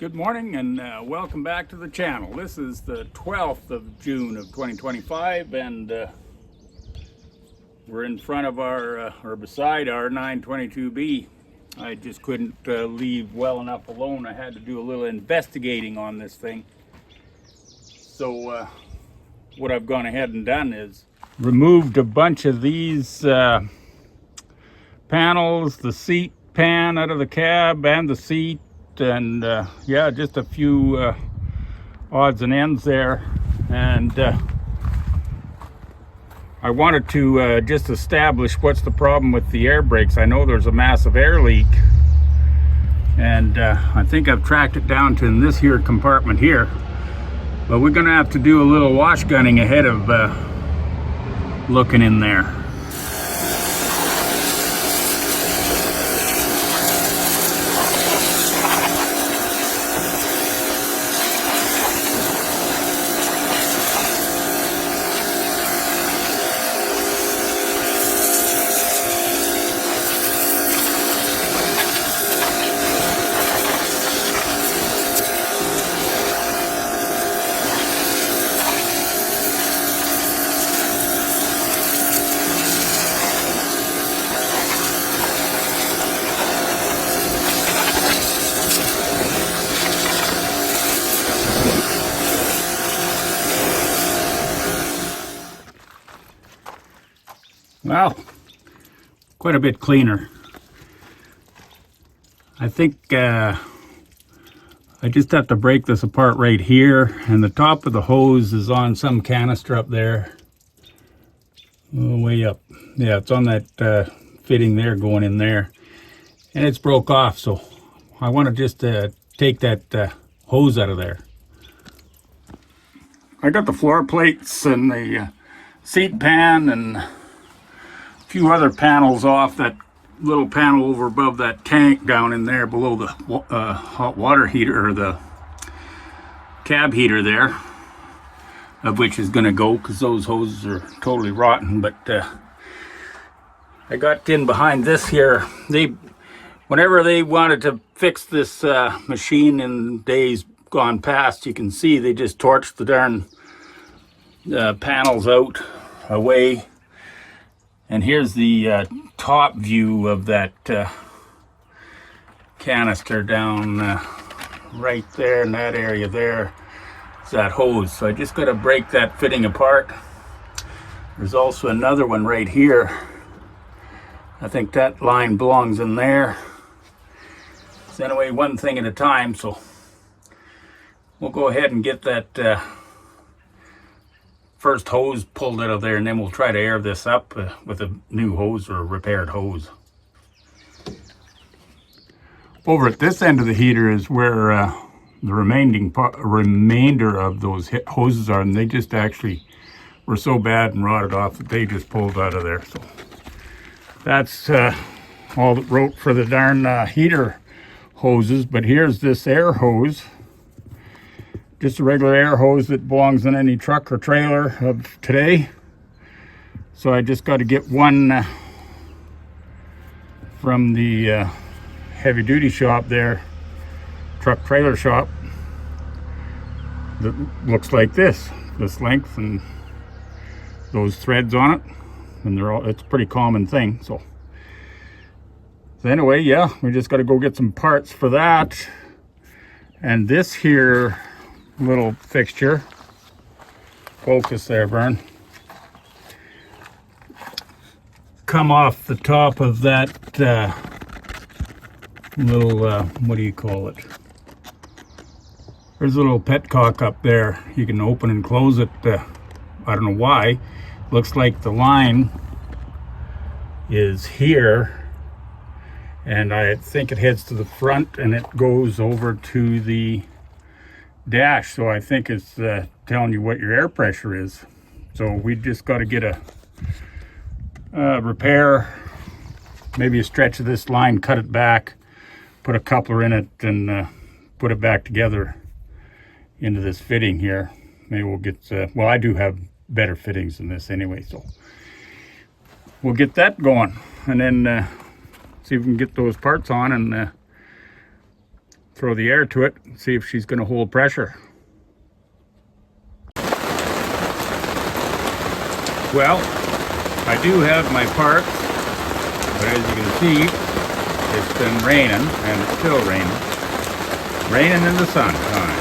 Good morning and welcome back to the channel. This is the 12th of June of 2025 and we're in front of our, or beside our 922B. I just couldn't leave well enough alone. I had to do a little investigating on this thing. So what I've gone ahead and done is removed a bunch of these panels, the seat pan out of the cab and the seat, and yeah, just a few odds and ends there. And I wanted to just establish what's the problem with the air brakes. I know there's a massive air leak, and I think I've tracked it down to in this here compartment here, but we're gonna have to do a little wash gunning ahead of looking in there. Well, quite a bit cleaner. I think I just have to break this apart right here, and the top of the hose is on some canister up there. Way up. Yeah, it's on that fitting there going in there, and it's broke off, so I want to just take that hose out of there. I got the floor plates and the seat pan and a few other panels off. That little panel over above that tank down in there below the hot water heater, or the cab heater there, of which is going to go because those hoses are totally rotten. But I got in behind this here. Whenever they wanted to fix this machine in days gone past, you can see they just torched the darn panels out away. And here's the top view of that canister down right there in that area there. It's that hose. So I just got to break that fitting apart. There's also another one right here. I think that line belongs in there. So anyway, one thing at a time. So we'll go ahead and get that first hose pulled out of there, and then we'll try to air this up with a new hose or a repaired hose. Over at this end of the heater is where the remainder of those hoses are, and they just actually were so bad and rotted off that they just pulled out of there. So that's all that wrote for the darn heater hoses. But here's this air hose. Just a regular air hose that belongs in any truck or trailer of today. So I just got to get one from the heavy duty shop there, truck trailer shop, that looks like this length and those threads on it, and it's a pretty common thing. So anyway, yeah, we just got to go get some parts for that. And this here little fixture, focus there, Vern, come off the top of that little what do you call it, there's a little petcock up there. You can open and close it. I don't know why. Looks like the line is here, and I think it heads to the front and it goes over to the dash. So I think it's telling you what your air pressure is. So we just got to get a repair, maybe a stretch of this line, cut it back, put a coupler in it, and put it back together into this fitting here. Maybe we'll get well, I do have better fittings than this anyway, so we'll get that going, and then see if we can get those parts on and throw the air to it and see if she's going to hold pressure. Well, I do have my parts, but as you can see, it's been raining, and it's still raining. Raining in the sunshine.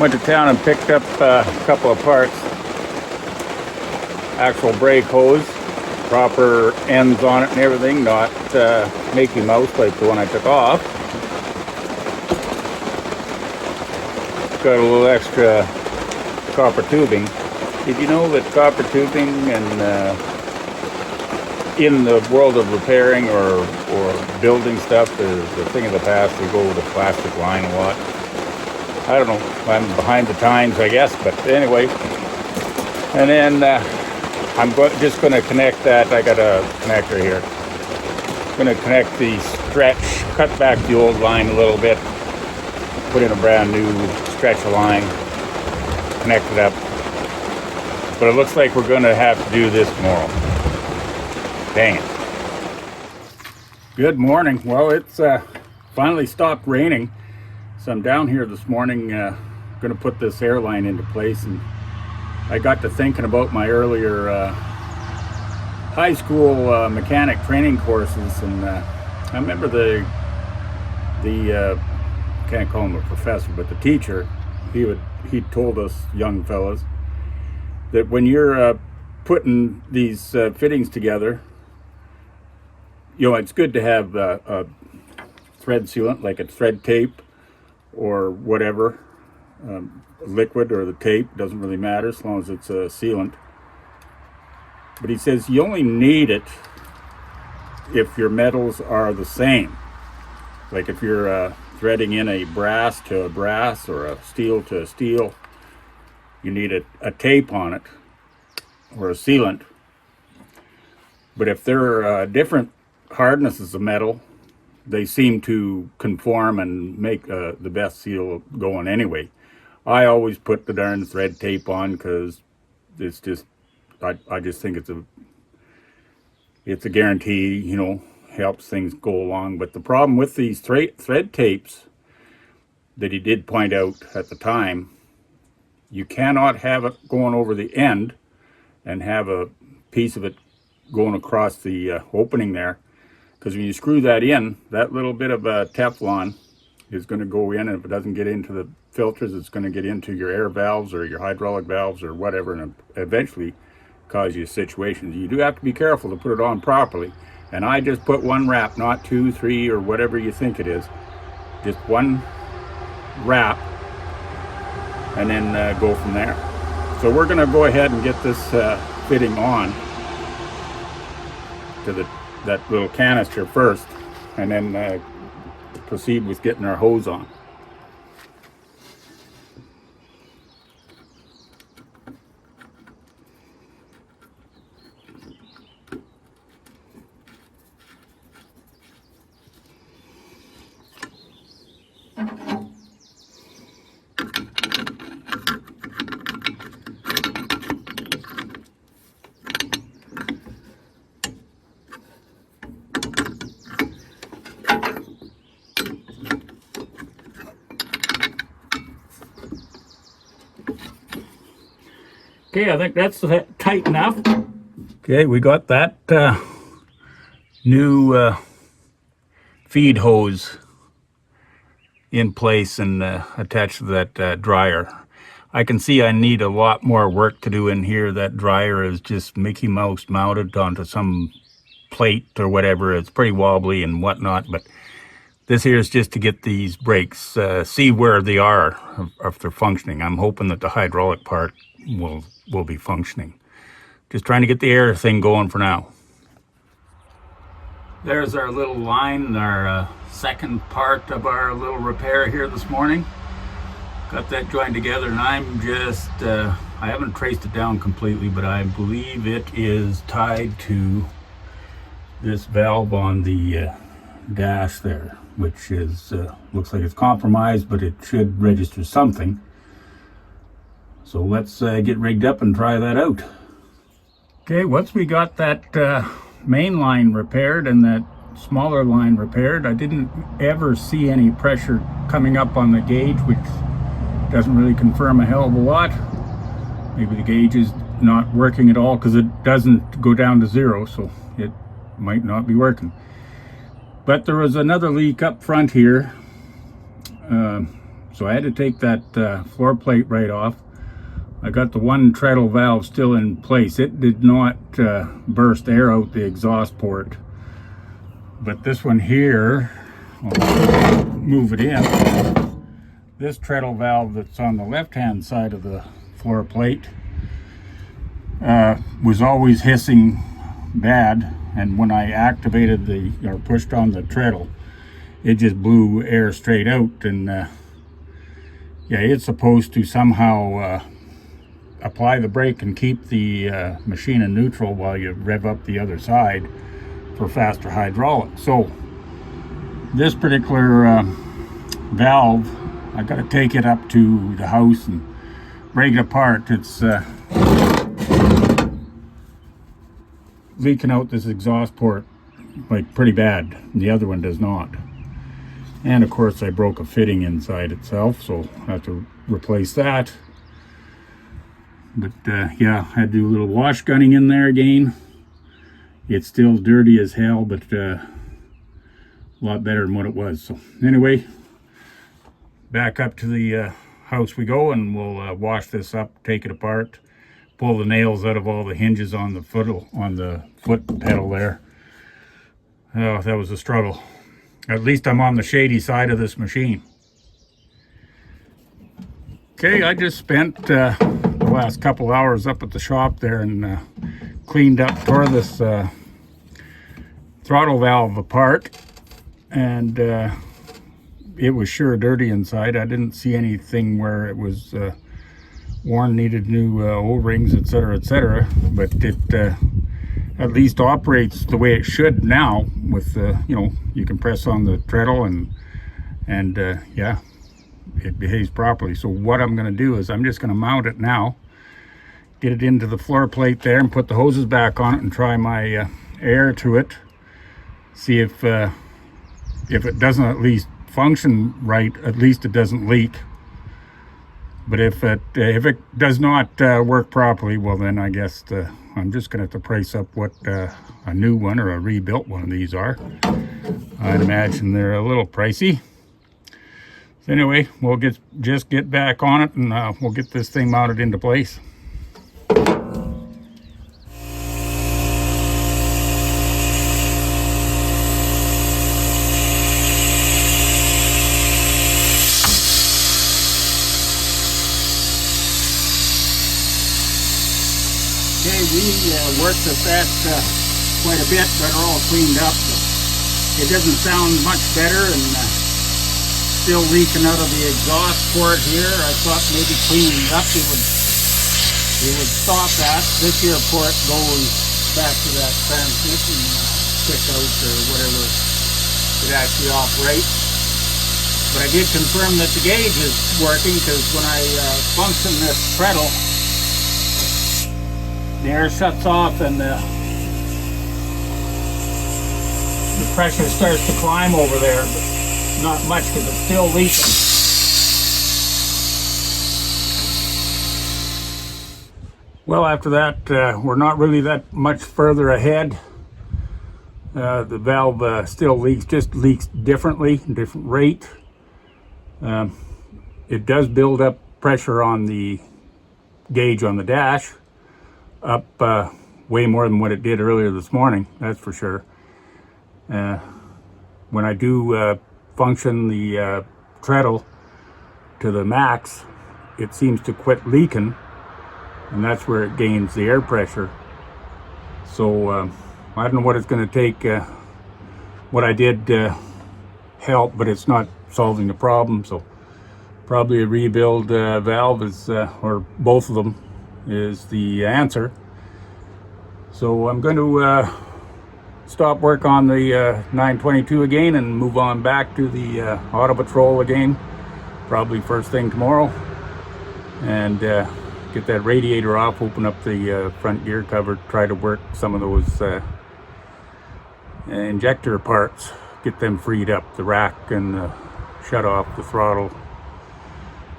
Went to town and picked up a couple of parts. Actual brake hose, proper ends on it and everything, not Mickey Mouse like the one I took off. Got a little extra copper tubing. Did you know that copper tubing and in the world of repairing or building stuff is a thing of the past? We go with a plastic line a lot. I don't know, I'm behind the times, I guess, but anyway. And then I'm just going to connect that. I got a connector here. I'm going to connect the stretch, cut back the old line a little bit, put in a brand new stretch line, connect it up. But it looks like we're going to have to do this tomorrow. Dang it. Good morning. Well, it's finally stopped raining. So I'm down here this morning, going to put this airline into place, and I got to thinking about my earlier high school mechanic training courses, and I remember the can't call him a professor, but the teacher, he told us young fellas that when you're putting these fittings together, you know, it's good to have a thread sealant, like a thread tape or whatever, liquid or the tape, doesn't really matter as long as it's a sealant. But he says you only need it if your metals are the same. Like if you're threading in a brass to a brass or a steel to a steel, you need a tape on it or a sealant. But if they're different hardnesses of metal, they seem to conform and make the best seal going anyway. I always put the darn thread tape on because it's just, I just think it's a guarantee, you know, helps things go along. But the problem with these thread tapes that he did point out at the time, you cannot have it going over the end and have a piece of it going across the opening there. Because when you screw that in, that little bit of Teflon is going to go in, and if it doesn't get into the filters, it's going to get into your air valves or your hydraulic valves or whatever, and eventually cause you situations. You do have to be careful to put it on properly. And I just put one wrap, not 2, 3, or whatever you think it is. Just one wrap, and then go from there. So we're going to go ahead and get this fitting on to that little canister first, and then proceed with getting our hose on. Okay, I think that's tight enough. Okay, we got that new feed hose in place and attached to that dryer. I can see I need a lot more work to do in here. That dryer is just Mickey Mouse mounted onto some plate or whatever. It's pretty wobbly and whatnot, but this here is just to get these brakes, see where they are, if they're functioning. I'm hoping that the hydraulic part will be functioning. Just trying to get the air thing going for now. There's our little line, our second part of our little repair here this morning. Got that joined together, and I'm just, I haven't traced it down completely, but I believe it is tied to this valve on the dash there, which is, looks like it's compromised, but it should register something. So let's get rigged up and try that out. Okay, once we got that main line repaired and that smaller line repaired. I didn't ever see any pressure coming up on the gauge, which doesn't really confirm a hell of a lot. Maybe the gauge is not working at all, because it doesn't go down to zero, so it might not be working. But there was another leak up front here, so I had to take that floor plate right off. I got the one treadle valve still in place. It did not burst air out the exhaust port. But this one here, I'll move it in. This treadle valve that's on the left-hand side of the floor plate was always hissing bad. And when I activated or pushed on the treadle, it just blew air straight out. And yeah, it's supposed to somehow apply the brake and keep the machine in neutral while you rev up the other side for faster hydraulics. So this particular valve, I got to take it up to the house and break it apart. It's leaking out this exhaust port like pretty bad. The other one does not. And of course I broke a fitting inside itself, so I have to replace that. But yeah, I had to do a little wash gunning in there again. It's still dirty as hell, but a lot better than what it was. So anyway, back up to the house we go, and we'll wash this up, take it apart, pull the nails out of all the hinges on the foot pedal there. Oh, that was a struggle. At least I'm on the shady side of this machine. Okay, I just spent the last couple hours up at the shop there and tore this throttle valve apart, and it was sure dirty inside. I didn't see anything where it was worn, needed new O-rings, etc., but it at least operates the way it should now. With you know, you can press on the treadle and yeah, it behaves properly. So what I'm going to do is I'm just going to mount it now, get it into the floor plate there, and put the hoses back on it and try my air to it. See if it doesn't at least function right, at least it doesn't leak. But if it does not work properly, well then I guess I'm just going to have to price up what a new one or a rebuilt one of these are. I'd imagine they're a little pricey. So anyway, we'll just get back on it, and we'll get this thing mounted into place. Okay, we worked with that quite a bit, got it all cleaned up. It doesn't sound much better, and still leaking out of the exhaust port here. I thought maybe cleaning it up it would stop that. This here port goes back to that transmission kick out or whatever it actually operates. But I did confirm that the gauge is working, because when I function this treadle, the air shuts off and the pressure starts to climb over there, but not much because it's still leaking. Well, after that, we're not really that much further ahead. The valve still leaks, just leaks differently, different rate. It does build up pressure on the gauge on the dash, up way more than what it did earlier this morning, that's for sure. When I do function the treadle to the max, it seems to quit leaking, and that's where it gains the air pressure. So I don't know what it's going to take. What I did helped, but it's not solving the problem, so probably a rebuild valve is, or both of them, is the answer. So I'm going to stop work on the 922 again and move on back to the auto patrol again, probably first thing tomorrow, and get that radiator off, open up the front gear cover, try to work some of those injector parts, get them freed up, the rack and the shut off, the throttle,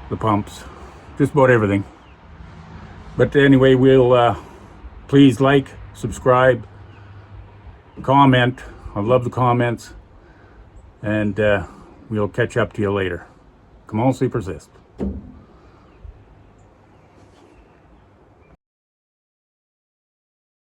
the pumps, just about everything. But anyway, we'll please like, subscribe, comment. I love the comments, and we'll catch up to you later. Come on, sleepers, persist.